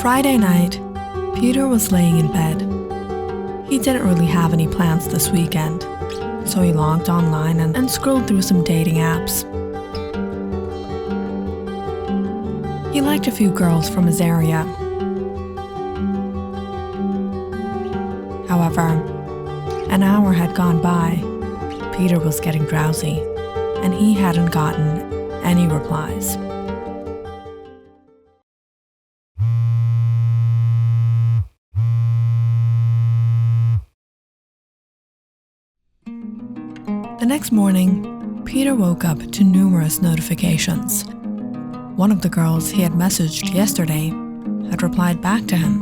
Friday night, Peter was laying in bed. He didn't really have any plans this weekend, so he logged online and scrolled through some dating apps. He liked a few girls from his area. However, an hour had gone by. Peter was getting drowsy, and he hadn't gotten any replies. The next morning, Peter woke up to numerous notifications. One of the girls he had messaged yesterday had replied back to him.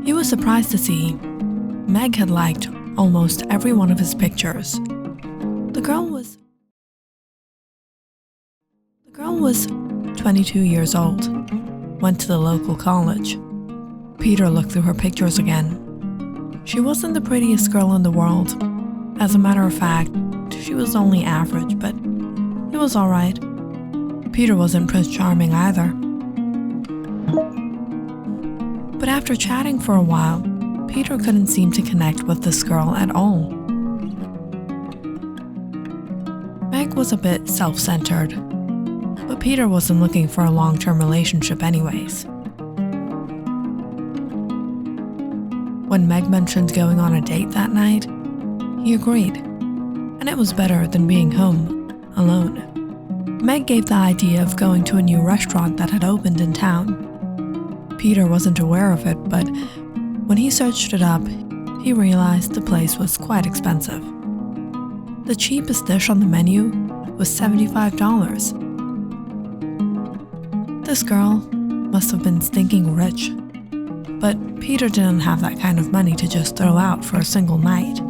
He was surprised to see Meg had liked almost every one of his pictures. The girl was 22 years old, went to the local college. Peter looked through her pictures again. She wasn't the prettiest girl in the world. As a matter of fact, she was only average, but it was alright. Peter wasn't Prince Charming either. But after chatting for a while, Peter couldn't seem to connect with this girl at all. Meg was a bit self-centered, but Peter wasn't looking for a long-term relationship anyways. When Meg mentioned going on a date that night, he agreed, and it was better than being home, alone. Meg gave the idea of going to a new restaurant that had opened in town. Peter wasn't aware of it, but when he searched it up, he realized the place was quite expensive. The cheapest dish on the menu was $75. This girl must have been stinking rich. But Peter didn't have that kind of money to just throw out for a single night.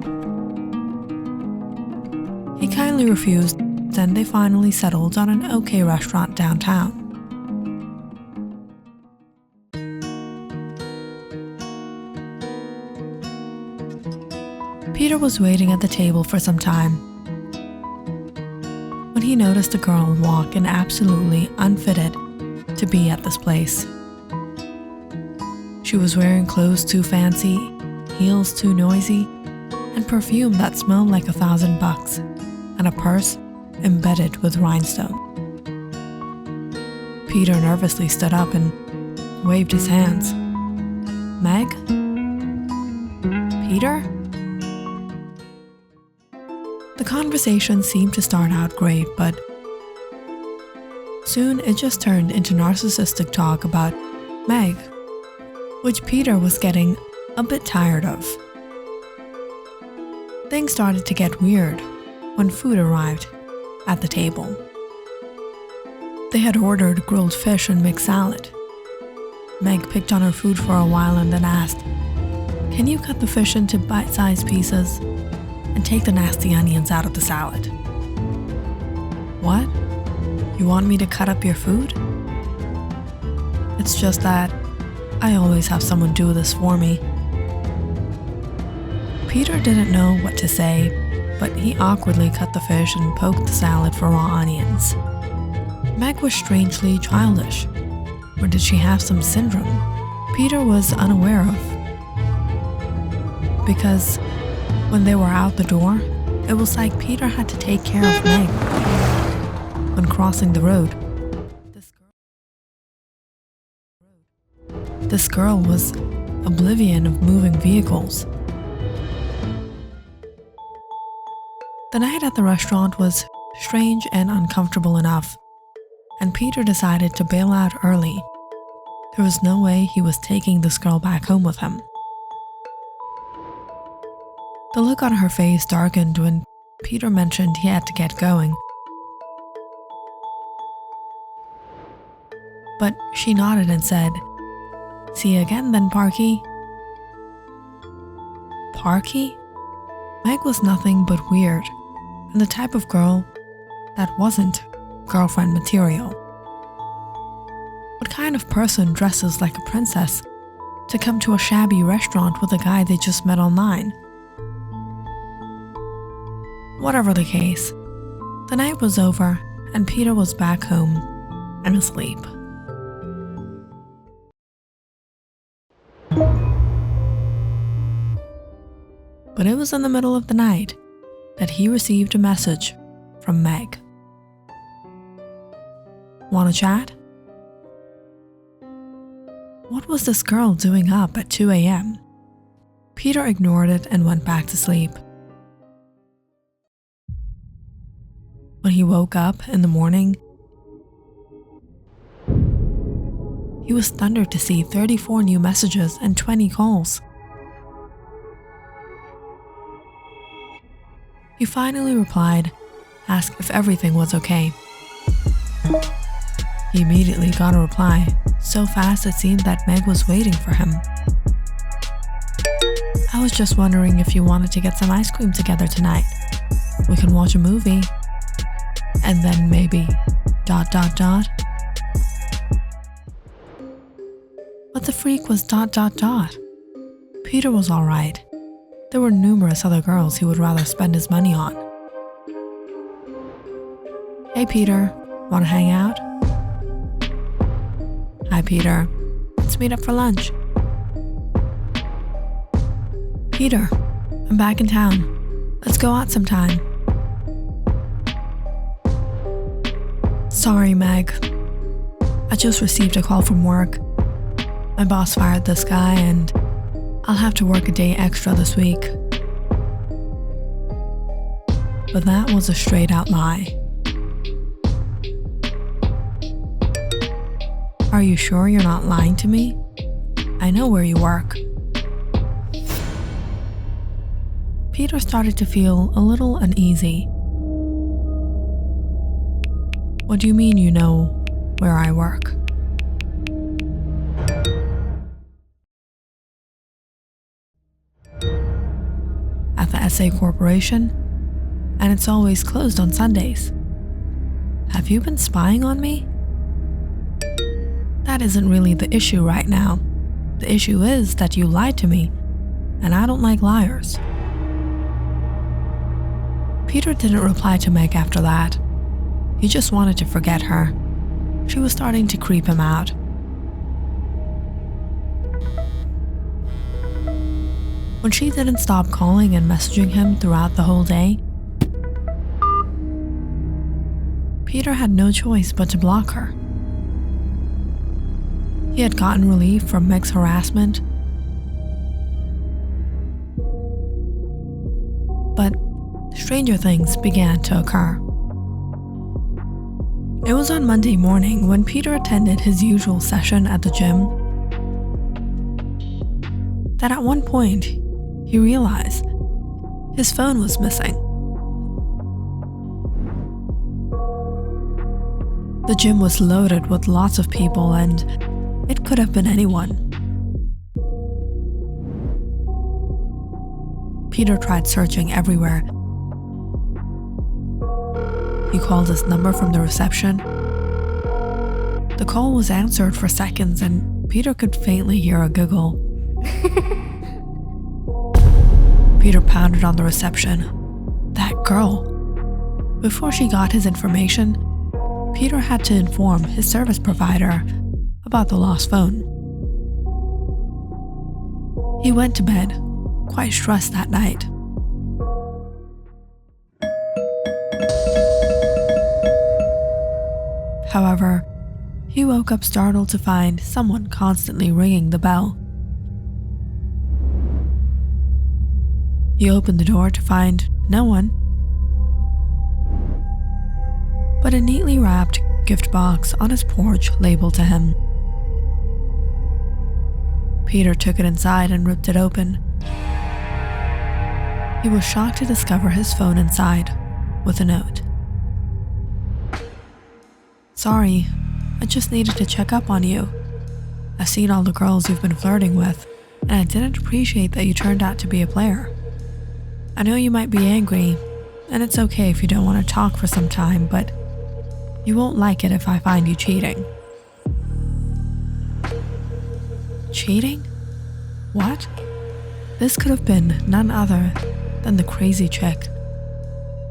He kindly refused, and they finally settled on an okay restaurant downtown. Peter was waiting at the table for some time when he noticed a girl walk in absolutely unfitted to be at this place. She was wearing clothes too fancy, heels too noisy, and perfume that smelled like $1,000, and a purse embedded with rhinestone. Peter nervously stood up and waved his hands. Meg? Peter? The conversation seemed to start out great, but soon it just turned into narcissistic talk about Meg, which Peter was getting a bit tired of. Things started to get weird when food arrived at the table. They had ordered grilled fish and mixed salad. Meg picked on her food for a while and then asked, "Can you cut the fish into bite-sized pieces and take the nasty onions out of the salad?" "What? You want me to cut up your food?" "It's just that I always have someone do this for me." Peter didn't know what to say, but he awkwardly cut the fish and poked the salad for raw onions. Meg was strangely childish, or did she have some syndrome Peter was unaware of? Because when they were out the door, it was like Peter had to take care of Meg. When crossing the road, this girl was oblivion of moving vehicles. The night at the restaurant was strange and uncomfortable enough, and Peter decided to bail out early. There was no way he was taking this girl back home with him. The look on her face darkened when Peter mentioned he had to get going. But she nodded and said, "See you again then, Parky." Parky? Meg was nothing but weird, and the type of girl that wasn't girlfriend material. What kind of person dresses like a princess to come to a shabby restaurant with a guy they just met online? Whatever the case, the night was over and Peter was back home and asleep. But it was in the middle of the night that he received a message from Meg. "Want to chat?" What was this girl doing up at 2 a.m.? Peter ignored it and went back to sleep. When he woke up in the morning, he was thundered to see 34 new messages and 20 calls. He finally replied, asked if everything was okay. He immediately got a reply, so fast it seemed that Meg was waiting for him. "I was just wondering if you wanted to get some ice cream together tonight. We can watch a movie. And then maybe ... What the freak was ... Peter was alright. There were numerous other girls he would rather spend his money on. "Hey Peter, wanna hang out?" "Hi Peter, let's meet up for lunch." "Peter, I'm back in town. Let's go out sometime." "Sorry Meg, I just received a call from work. My boss fired this guy and I'll have to work a day extra this week." But that was a straight out lie. "Are you sure you're not lying to me? I know where you work." Peter started to feel a little uneasy. "What do you mean you know where I work?" "At the SA Corporation, and it's always closed on Sundays. Have you been spying on me?" "That isn't really the issue right now. The issue is that you lied to me, and I don't like liars." Peter didn't reply to Meg after that. He just wanted to forget her. She was starting to creep him out. When she didn't stop calling and messaging him throughout the whole day, Peter had no choice but to block her. He had gotten relief from Meg's harassment, but stranger things began to occur. It was on Monday morning when Peter attended his usual session at the gym that at one point he realized his phone was missing. The gym was loaded with lots of people and it could have been anyone. Peter tried searching everywhere. He called his number from the reception. The call was answered for seconds and Peter could faintly hear a giggle. Peter pounded on the reception. That girl. Before she got his information, Peter had to inform his service provider about the lost phone. He went to bed, quite stressed that night. However, he woke up startled to find someone constantly ringing the bell. He opened the door to find no one, but a neatly wrapped gift box on his porch labeled to him. Peter took it inside and ripped it open. He was shocked to discover his phone inside, with a note. "Sorry, I just needed to check up on you. I've seen all the girls you've been flirting with, and I didn't appreciate that you turned out to be a player. I know you might be angry, and it's okay if you don't want to talk for some time, but you won't like it if I find you cheating." Cheating? What? This could have been none other than the crazy chick.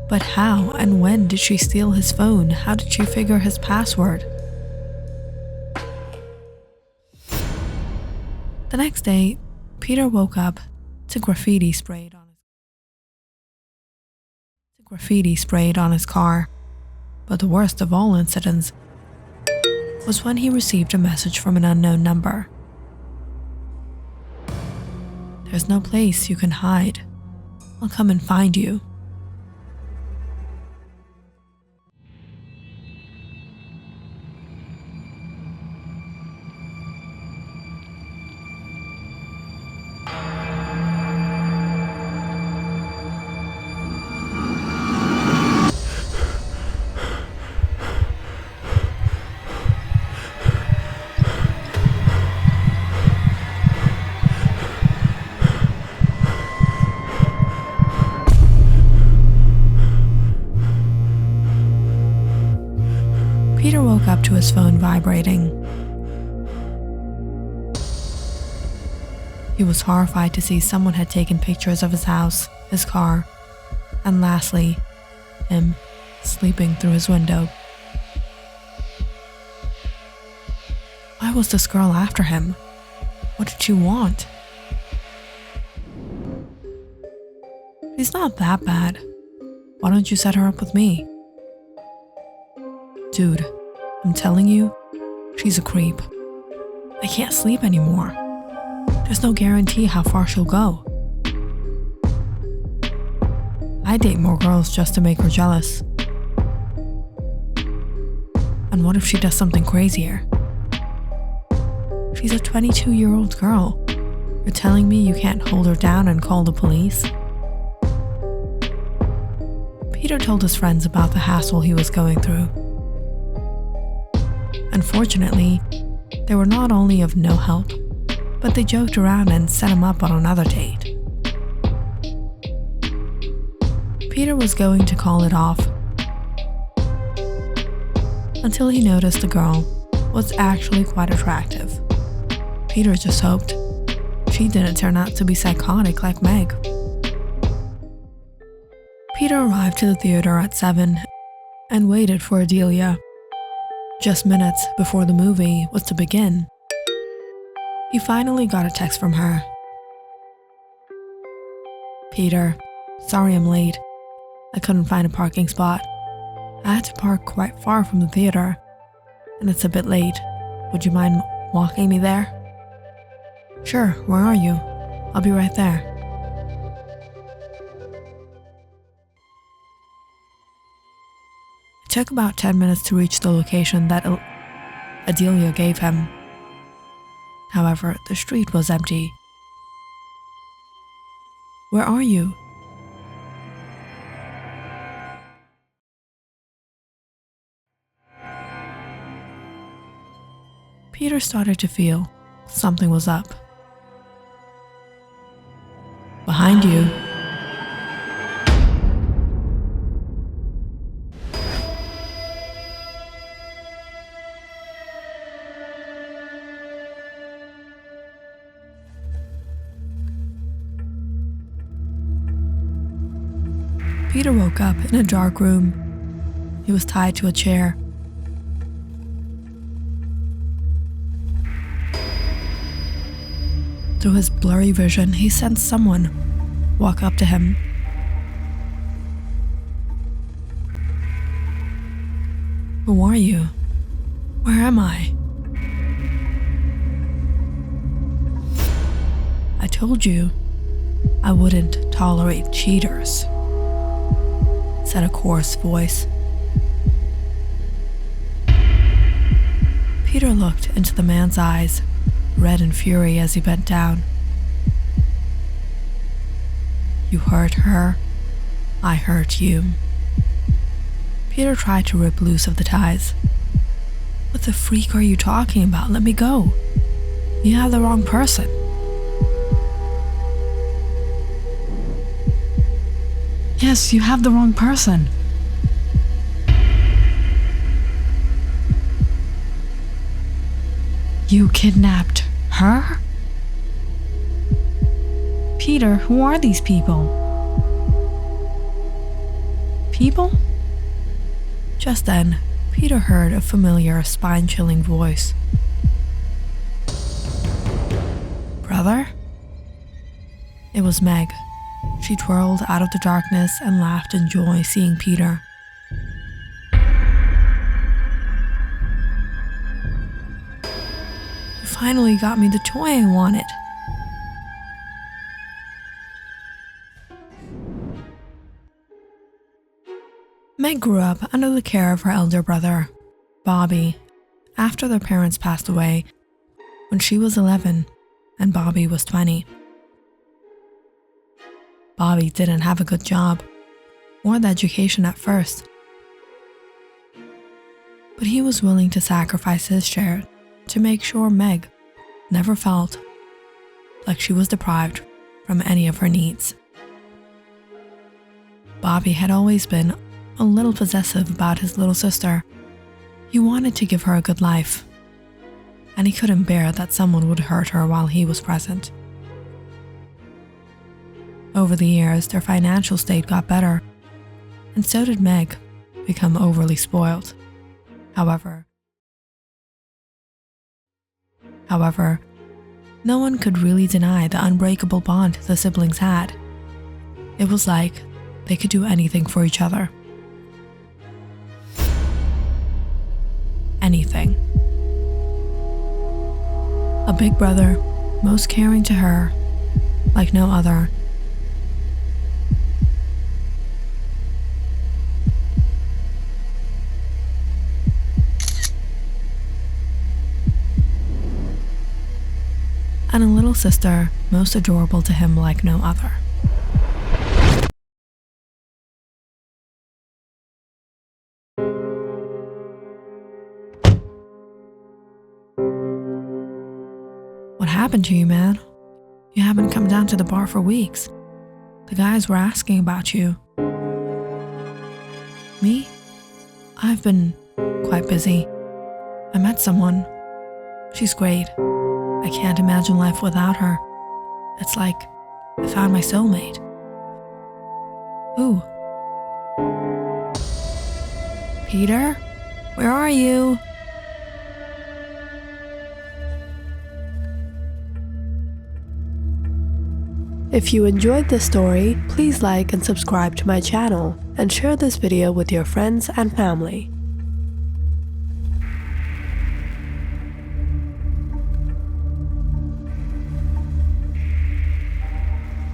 But how and when did she steal his phone? How did she figure his password? The next day, Peter woke up to graffiti sprayed on graffiti sprayed on his car. But the worst of all incidents was when he received a message from an unknown number. "There's no place you can hide. I'll come and find you." Peter woke up to his phone vibrating. He was horrified to see someone had taken pictures of his house, his car, and lastly, him sleeping through his window. Why was this girl after him? What did she want? She's not that bad. Why don't you set her up with me? Dude, I'm telling you, she's a creep. I can't sleep anymore. There's no guarantee how far she'll go. I date more girls just to make her jealous. And what if she does something crazier? She's a 22-year-old girl. You're telling me you can't hold her down and call the police? Peter told his friends about the hassle he was going through. Unfortunately, they were not only of no help, but they joked around and set him up on another date. Peter was going to call it off until he noticed the girl was actually quite attractive. Peter just hoped she didn't turn out to be psychotic like Meg. Peter arrived to the theater at 7 and waited for Adelia. Just minutes before the movie was to begin, he finally got a text from her. "Peter, sorry I'm late. I couldn't find a parking spot. I had to park quite far from the theater, and it's a bit late. Would you mind walking me there?" "Sure, where are you? I'll be right there." It took about 10 minutes to reach the location that Adelia gave him. However, the street was empty. "Where are you?" Peter started to feel something was up. "Behind you." Peter woke up in a dark room. He was tied to a chair. Through his blurry vision, he sensed someone walk up to him. "Who are you? Where am I?" "I told you I wouldn't tolerate cheaters," said a coarse voice. Peter looked into the man's eyes, red in fury as he bent down. "You hurt her, I hurt you." Peter tried to rip loose of the ties. "What the freak are you talking about? Let me go. You have the wrong person." "Yes, you have the wrong person." "You kidnapped her?" "Peter, who are these people?" "People?" Just then, Peter heard a familiar, spine-chilling voice. "Brother?" It was Meg. She twirled out of the darkness and laughed in joy seeing Peter. "You finally got me the toy I wanted." Meg grew up under the care of her elder brother, Bobby, after their parents passed away when she was 11 and Bobby was 20. Bobby didn't have a good job or the education at first, but he was willing to sacrifice his share to make sure Meg never felt like she was deprived from any of her needs. Bobby had always been a little possessive about his little sister. He wanted to give her a good life, and he couldn't bear that someone would hurt her while he was present. Over the years, their financial state got better, and so did Meg become overly spoiled. However, no one could really deny the unbreakable bond the siblings had. It was like they could do anything for each other. Anything. A big brother, most caring to her, like no other. And a little sister, most adorable to him like no other. "What happened to you, man? You haven't come down to the bar for weeks. The guys were asking about you." "Me? I've been quite busy. I met someone. She's great. I can't imagine life without her. It's like I found my soulmate." "Who?" "Peter? Where are you?" If you enjoyed this story, please like and subscribe to my channel and share this video with your friends and family.